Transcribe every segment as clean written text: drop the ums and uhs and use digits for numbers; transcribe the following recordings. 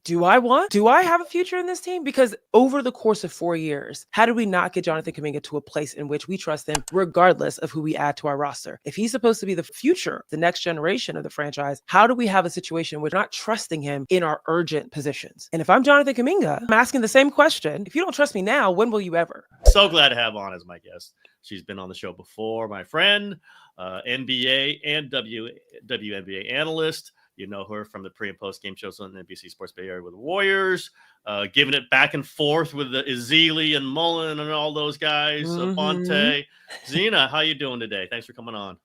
Do I have a future in this team? Because over the course of 4 years, how did we not get Jonathan Kuminga to a place in which we trust him regardless of who we add to our roster? If he's supposed to be the future, the next generation of the franchise, how do we have a situation where we're not trusting him in our urgent positions? And if I'm Jonathan Kuminga, I'm asking the same question. If you don't trust me now, when will you ever? So glad to have on as my guest. She's been on the show before, my friend, NBA and WNBA analyst. You know her from the pre and post game shows on NBC Sports Bay Area with the Warriors, giving it back and forth with the Ezeli and Mullen and all those guys. Bonte, Zena, how you doing today? Thanks for coming on.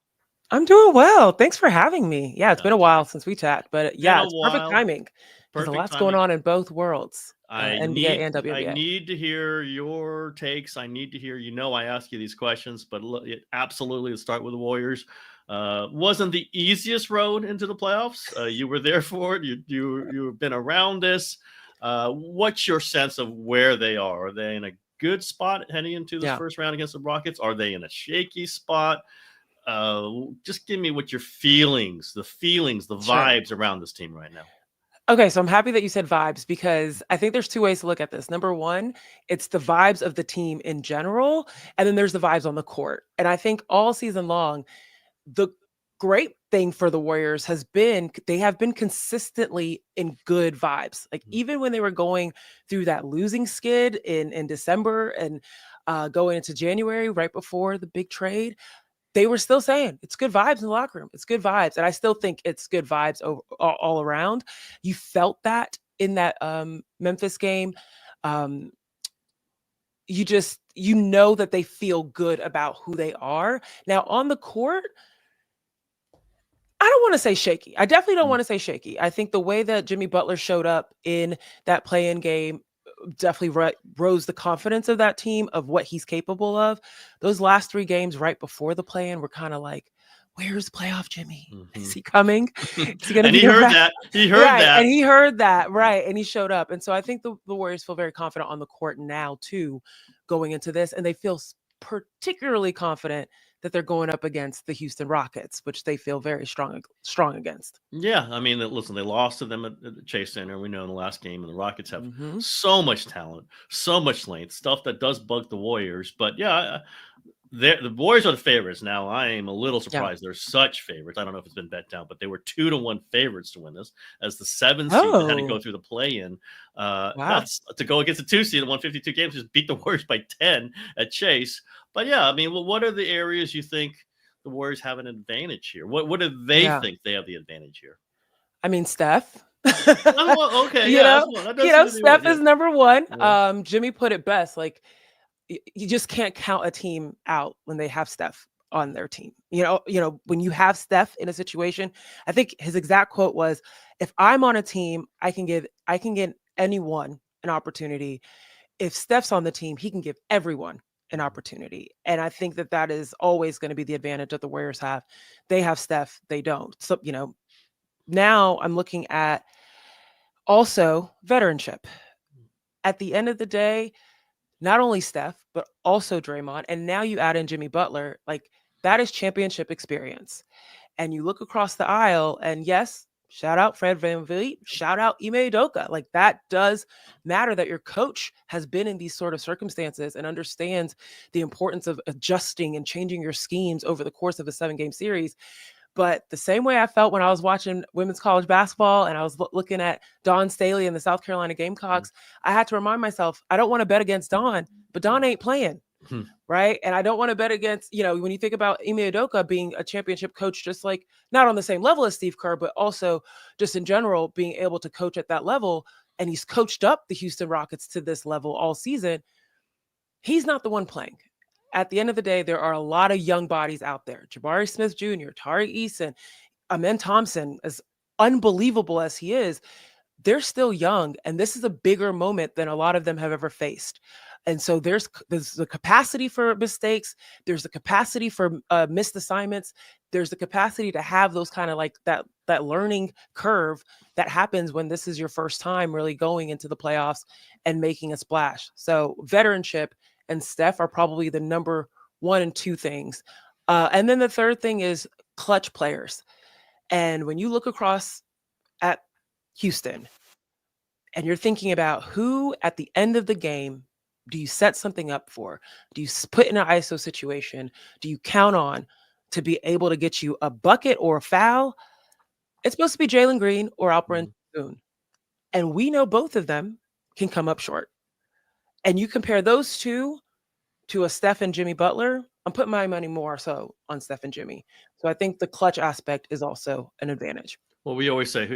I'm doing well. Thanks for having me. Yeah, it's been a while since we chat, but yeah, it's perfect timing. There's a lot going on in both worlds, NBA and WNBA. I need to hear your takes. I need to hear, I ask you these questions, but absolutely, let's start with the Warriors. Wasn't the easiest road into the playoffs. You were there for it. You've been around this. What's your sense of where they are? Are they in a good spot heading into this first round against the Rockets? Are they in a shaky spot? Just give me what your feelings, the vibes around this team right now. Okay, so I'm happy that you said vibes because I think there's two ways to look at this. Number one, it's the vibes of the team in general, and then there's the vibes on the court. And I think all season long, the great thing for the Warriors has been they have been consistently in good vibes. Like even when they were going through that losing skid in December and going into January right before the big trade, they were still saying it's good vibes in the locker room. It's good vibes. And I still think it's good vibes all around. You felt that in that Memphis game. You know that they feel good about who they are. Now on the court, I don't want to say shaky. I definitely don't want to say shaky. I think the way that Jimmy Butler showed up in that play-in game definitely rose the confidence of that team of what he's capable of. Those last 3 games right before the play-in were kind of like, where's playoff Jimmy? Is he coming? Is he going to be heard that. He heard that. And he heard that, right. And he showed up. And so I think the Warriors feel very confident on the court now too, going into this. And they feel particularly confident that they're going up against the Houston Rockets, which they feel very strong against. Yeah, I mean, listen, they lost to them at the Chase Center. We know in the last game, and the Rockets have so much talent, so much length, stuff that does bug the Warriors. But yeah, the Warriors are the favorites. Now, I am a little surprised they're such favorites. I don't know if it's been bet down, but they were 2-1 favorites to win this as the 7th seed that had to go through the play-in. That's to go against the 2 seed that won 52 games, just beat the Warriors by 10 at Chase. But yeah, I mean, what are the areas you think the Warriors have an advantage here? What do they think they have the advantage here? I mean, Steph. Okay, Steph is number one. Yeah. Jimmy put it best. Like, you just can't count a team out when they have Steph on their team. When you have Steph in a situation, I think his exact quote was, "If I'm on a team, I can give anyone an opportunity. If Steph's on the team, he can give everyone an opportunity." And I think that is always going to be the advantage that the Warriors have. They have Steph, they don't. So, now I'm looking at also veteranship. At the end of the day, not only Steph, but also Draymond. And now you add in Jimmy Butler, like that is championship experience. And you look across the aisle and yes, shout out Fred VanVleet, shout out Ime Udoka. Like that does matter that your coach has been in these sort of circumstances and understands the importance of adjusting and changing your schemes over the course of a 7-game series. But the same way I felt when I was watching women's college basketball and I was looking at Dawn Staley and the South Carolina Gamecocks, I had to remind myself, I don't want to bet against Dawn, but Dawn ain't playing, right? And I don't want to bet against, when you think about Ime Udoka being a championship coach, just like not on the same level as Steve Kerr, but also just in general being able to coach at that level. And he's coached up the Houston Rockets to this level all season. He's not the one playing. At the end of the day, there are a lot of young bodies out there. Jabari Smith Jr., Tari Eason, Amen Thompson, as unbelievable as he is, they're still young. And this is a bigger moment than a lot of them have ever faced. And so there's the capacity for mistakes. There's the capacity for missed assignments. There's the capacity to have those kind of like that learning curve that happens when this is your first time really going into the playoffs and making a splash. So veteranship and Steph are probably the number 1 and 2 things. And then the third thing is clutch players. And when you look across at Houston, and you're thinking about who at the end of the game do you set something up for? Do you put in an ISO situation? Do you count on to be able to get you a bucket or a foul? It's supposed to be Jalen Green or Alperen Sengun. And we know both of them can come up short. And you compare those two to a Steph and Jimmy Butler, I'm putting my money more so on Steph and Jimmy. So I think the clutch aspect is also an advantage. Well, we always say,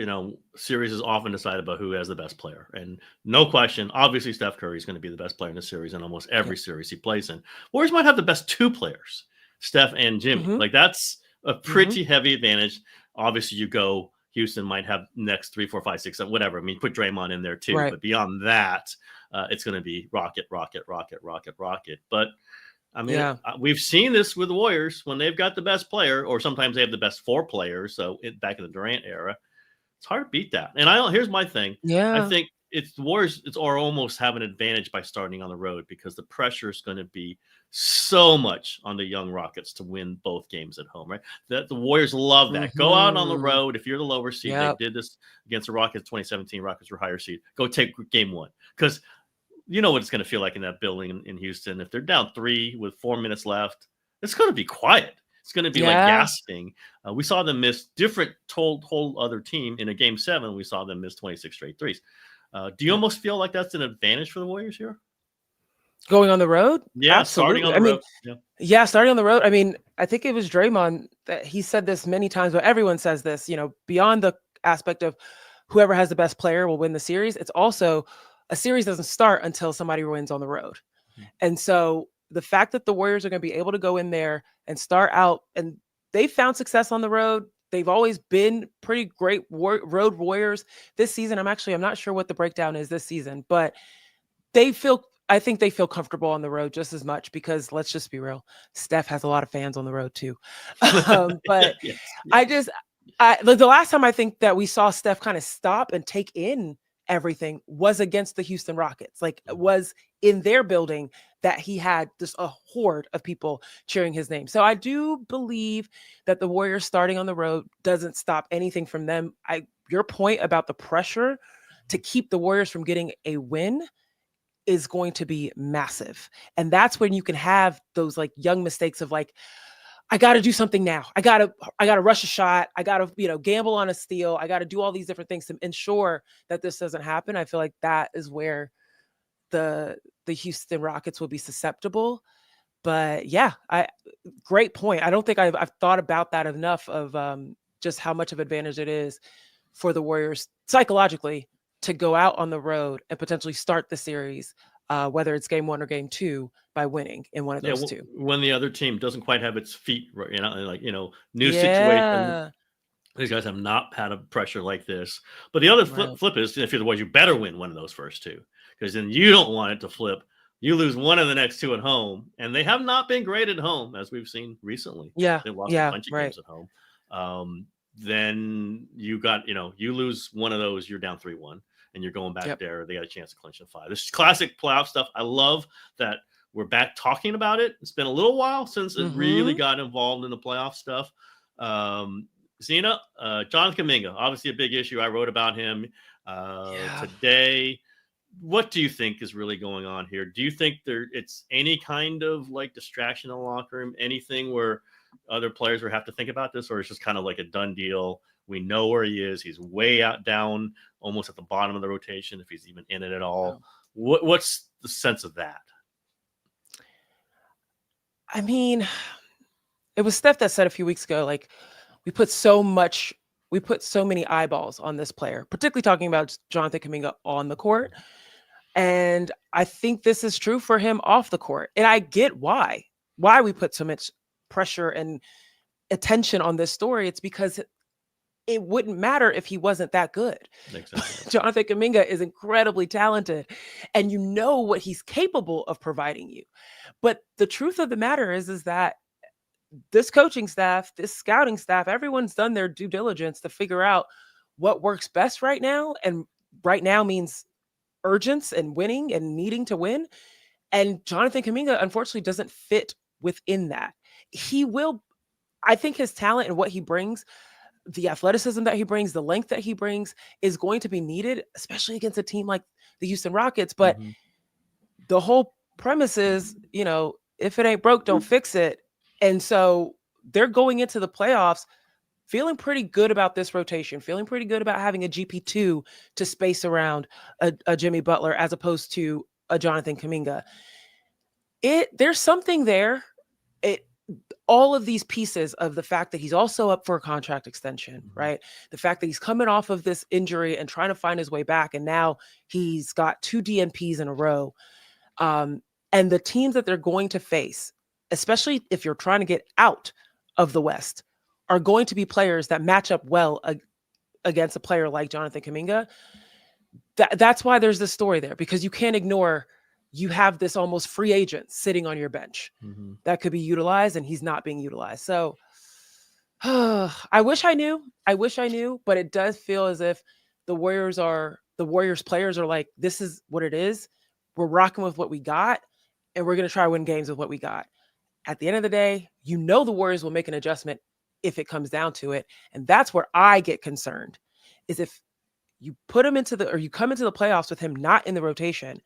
series is often decided by who has the best player. And no question, obviously, Steph Curry is going to be the best player in the series in almost every series he plays in. Warriors might have the best two players, Steph and Jimmy. Like, that's a pretty heavy advantage. Obviously, you go, Houston might have next 3, 4, 5, 6, 7, whatever. I mean, put Draymond in there too. Right. But beyond that, it's going to be rocket. But I mean, we've seen this with the Warriors when they've got the best player, or sometimes they have the best 4 players. So back in the Durant era, it's hard to beat that. And here's my thing. I think it's the Warriors. Or almost have an advantage by starting on the road because the pressure is going to be so much on the young Rockets to win both games at home, right? That the Warriors love that. Go out on the road. If you're the lower seed, they did this against the Rockets 2017. Rockets were higher seed. Go take game 1 because you know what it's going to feel like in that building in Houston. If they're down 3 with 4 minutes left, it's going to be quiet. It's going to be like gasping. We saw them miss different whole other team in a game 7. We saw them miss 26 straight threes. Do you almost feel like that's an advantage for the Warriors here? Going on the road? Yeah, absolutely. Starting on the road. Starting on the road. I mean, I think it was Draymond that he said this many times, but everyone says this, beyond the aspect of whoever has the best player will win the series. It's also a series doesn't start until somebody wins on the road. And so the fact that the Warriors are going to be able to go in there and start out, and they found success on the road. They've always been pretty great road warriors this season. I'm not sure what the breakdown is this season, but I think they feel comfortable on the road just as much because let's just be real. Steph has a lot of fans on the road too. But the last time I think that we saw Steph kind of stop and take in everything was against the Houston Rockets. Like it was in their building that he had just a horde of people cheering his name. So I do believe that the Warriors starting on the road doesn't stop anything from them. Your point about the pressure to keep the Warriors from getting a win is going to be massive. And that's when you can have those like young mistakes of like, I got to do something now. I got to rush a shot. I got to, gamble on a steal. I got to do all these different things to ensure that this doesn't happen. I feel like that is where the Houston Rockets will be susceptible. But yeah, great point. I don't think I've thought about that enough of just how much of advantage it is for the Warriors psychologically to go out on the road and potentially start the series, whether it's game 1 or game 2, by winning in one of those two. When the other team doesn't quite have its feet, new situation. These guys have not had a pressure like this. But the other flip is, if you're the Warriors, you better win one of those first 2, because then you don't want it to flip. You lose one of the next 2 at home, and they have not been great at home, as we've seen recently. They lost a bunch of games at home. Then you got, you lose one of those, you're down 3-1, and you're going back there. They got a chance to clinch in 5. This is classic playoff stuff. I love that we're back talking about it. It's been a little while since it really got involved in the playoff stuff. Zena, Jonathan Kuminga, obviously a big issue. I wrote about him today. What do you think is really going on here? Do you think it's any kind of like distraction in the locker room, anything where other players will have to think about this, or it's just kind of like a done deal? We know where he is. He's way out down, almost at the bottom of the rotation, if he's even in it at all. What's the sense of that? I mean, it was Steph that said a few weeks ago, like, we put so many eyeballs on this player, particularly talking about Jonathan Kuminga on the court. And I think this is true for him off the court. And I get why we put so much pressure and attention on this story. It's because it wouldn't matter if he wasn't that good. Exactly. Jonathan Kuminga is incredibly talented, and you know what he's capable of providing you. But the truth of the matter is that this coaching staff, this scouting staff, everyone's done their due diligence to figure out what works best right now. And right now means urgence and winning and needing to win. And Jonathan Kuminga, unfortunately, doesn't fit within that. I think his talent and what he brings, the athleticism that he brings, the length that he brings is going to be needed, especially against a team like the Houston Rockets. But the whole premise is, if it ain't broke, don't fix it. And so they're going into the playoffs feeling pretty good about this rotation, feeling pretty good about having a GP2 to space around a Jimmy Butler as opposed to a Jonathan Kuminga. There's something there. All of these pieces of the fact that he's also up for a contract extension, right? The fact that he's coming off of this injury and trying to find his way back. And now he's got 2 DNPs in a row. And the teams that they're going to face, especially if you're trying to get out of the West, are going to be players that match up well against a player like Jonathan Kuminga. That's why there's this story there, because you can't ignore you have this almost free agent sitting on your bench that could be utilized, and he's not being utilized. So I wish I knew, but it does feel as if the Warriors players are like, this is what it is. We're rocking with what we got, and we're going to try to win games with what we got. At the end of the day, the Warriors will make an adjustment if it comes down to it. And that's where I get concerned, is if you put him you come into the playoffs with him not in the rotation,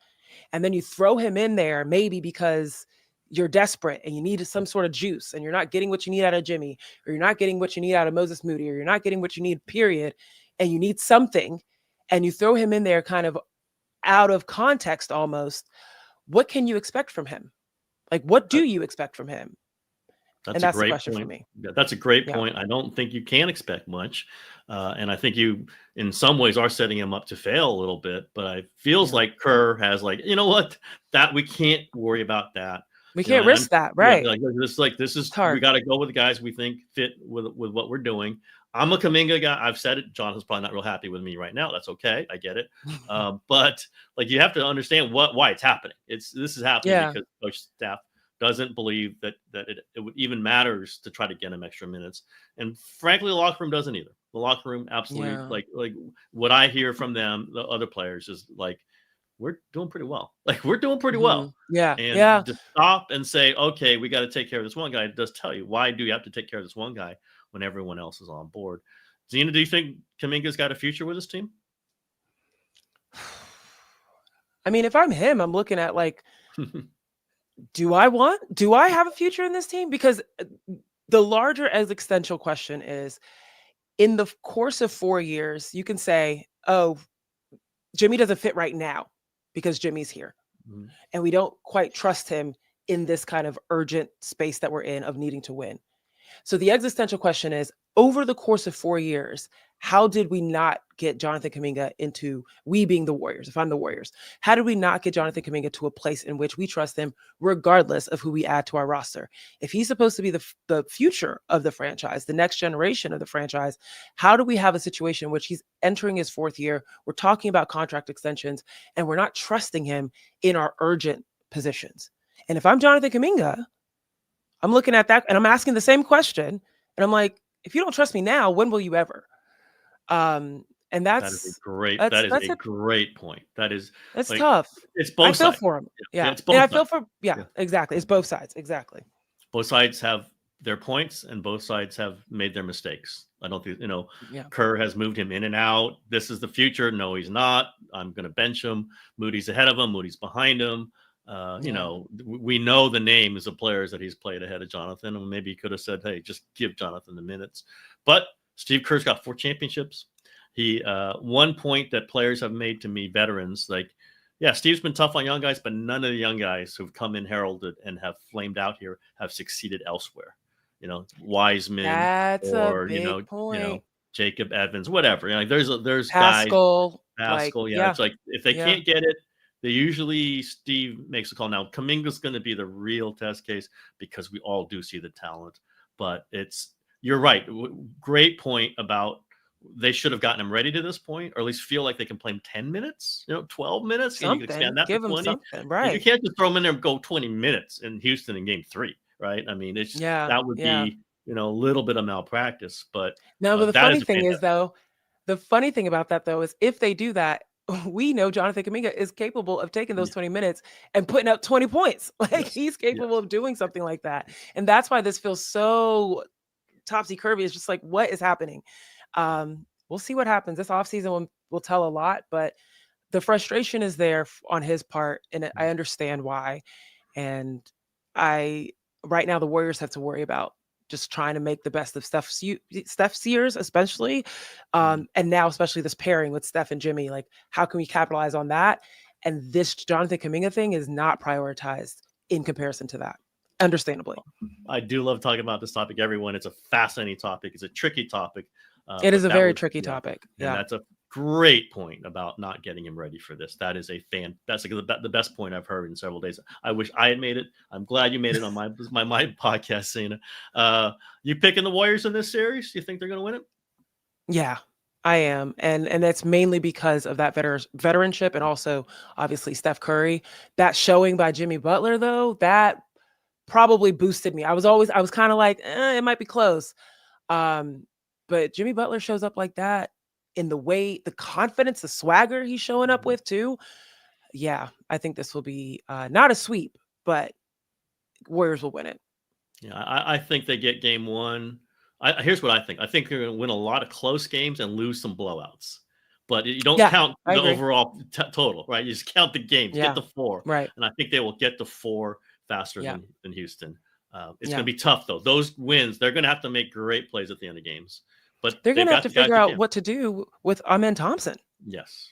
and then you throw him in there maybe because you're desperate and you need some sort of juice and you're not getting what you need out of Jimmy, or you're not getting what you need out of Moses Moody, or you're not getting what you need, period, and you need something, and you throw him in there kind of out of context almost. What can you expect from him? Like, what do you expect from him? That's a great question point. for me. That's a great point. I don't think you can expect much. And I think you, in some ways, are setting him up to fail a little bit. But it feels like Kerr has you know what? That we can't worry about that. We can't risk that, right? This is we got to go with the guys we think fit with what we're doing. I'm a Kuminga guy. I've said it. Jonathan's probably not real happy with me right now. That's okay. I get it. But you have to understand why it's happening. This is happening because Coach Steph doesn't believe that it would even matters to try to get him extra minutes. And frankly, the locker room doesn't either. The locker room absolutely like what I hear from them, the other players, is we're doing pretty well. We're doing pretty well. Yeah. And to stop and say, okay, we got to take care of this one guy, it does tell you, why do you have to take care of this one guy when everyone else is on board? Zena, do you think Kuminga's got a future with his team? I mean, if I'm him, I'm looking at do I have a future in this team? Because the larger existential question is, in the course of 4 years, you can say, oh, Jimmy doesn't fit right now because Jimmy's here. And we don't quite trust him in this kind of urgent space that we're in of needing to win. So the existential question is, over the course of 4 years, how did we not get Jonathan Kuminga into, we being the Warriors, if I'm the Warriors, how did we not get Jonathan Kuminga to a place in which we trust him regardless of who we add to our roster? If he's supposed to be the future of the franchise, the next generation of the franchise, how do we have a situation in which he's entering his 4th year, we're talking about contract extensions, and we're not trusting him in our urgent positions? And if I'm Jonathan Kuminga, I'm looking at that and I'm asking the same question, and I'm like, if you don't trust me now, when will you ever? And that is a great point. That's tough. It's both sides. I feel for him. Yeah. And I feel for, exactly. It's both sides. Exactly. Both sides have their points and both sides have made their mistakes. I don't think, Kerr has moved him in and out. This is the future. No, he's not. I'm going to bench him. Moody's ahead of him. Moody's behind him. We know the names of players that he's played ahead of Jonathan, and maybe he could have said, hey, just give Jonathan the minutes. But Steve Kerr's got 4 championships. One point that players have made to me, veterans, Steve's been tough on young guys, but none of the young guys who've come in heralded and have flamed out here have succeeded elsewhere. Wiseman, or point. Jacob Evans, whatever. There's Pascal, guys. It's if they can't get it, they usually, Steve makes a call. Now, Kuminga's going to be the real test case because we all do see the talent. But you're right. Great point about they should have gotten him ready to this point, or at least feel like they can play him 10 minutes, 12 minutes. And you can expand that to 20. Right. You can't just throw him in there and go 20 minutes in Houston in game 3, right? I mean, that would be, a little bit of malpractice. But the funny thing is, though, the funny thing about that, though, is if they do that, we know Jonathan Kuminga is capable of taking those 20 minutes and putting up 20 points. He's capable of doing something like that. And that's why this feels so topsy-turvy. It's just what is happening? We'll see what happens. This offseason will tell a lot, but the frustration is there on his part, and I understand why. And right now the Warriors have to worry about just trying to make the best of Steph's years, especially, and now especially this pairing with Steph and Jimmy. Like, how can we capitalize on that? And this Jonathan Kuminga thing is not prioritized in comparison to that, understandably. I do love talking about this topic, everyone. It's a fascinating topic. It's a tricky topic. It is a very tricky topic. And that's a great point about not getting him ready for this. That is that's the best point I've heard in several days. I wish I had made it. I'm glad you made it on my podcast, Zena. You picking the Warriors in this series? You think they're going to win it? Yeah, I am. And that's mainly because of that veteranship, and also obviously Steph Curry. That showing by Jimmy Butler, though, that probably boosted me. I was kind of like, it might be close. But Jimmy Butler shows up like that in the way, the confidence, the swagger he's showing up with too. Yeah, I think this will be not a sweep, but Warriors will win it. Yeah, I think they get game one. Here's what I think. I think they're going to win a lot of close games and lose some blowouts. But you don't count the overall total, right? You just count the games, get the 4. Right. And I think they will get the 4 faster than Houston. It's going to be tough, though. Those wins, they're going to have to make great plays at the end of games. But they're going to have to figure out what to do with Amen Thompson. Yes.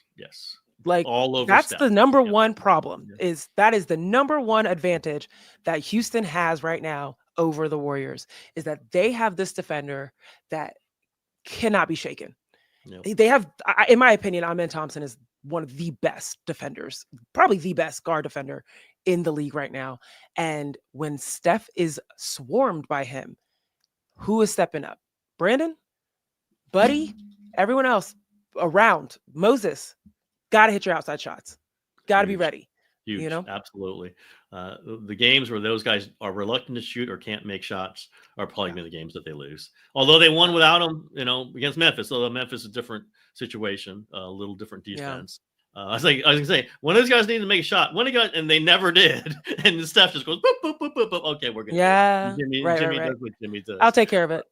Like, all over. That's the number one problem. That is the number one advantage that Houston has right now over the Warriors, is that they have this defender that cannot be shaken. Yep. They have, in my opinion, Amen Thompson is one of the best defenders, probably the best guard defender in the league right now. And when Steph is swarmed by him, who is stepping up? Brandon? Buddy? Everyone else around. Moses, got to hit your outside shots. Got to be ready. Huge. You know? Absolutely. The games where those guys are reluctant to shoot or can't make shots are probably going to be the games that they lose. Although they won without them, against Memphis. Although Memphis is a different situation, a little different defense. I was going to say, when those guys need to make a shot, and they never did, and Steph just goes, boop, boop, boop, boop, boop. Okay, we're good. Yeah. Jimmy right. does what Jimmy does. I'll take care of it.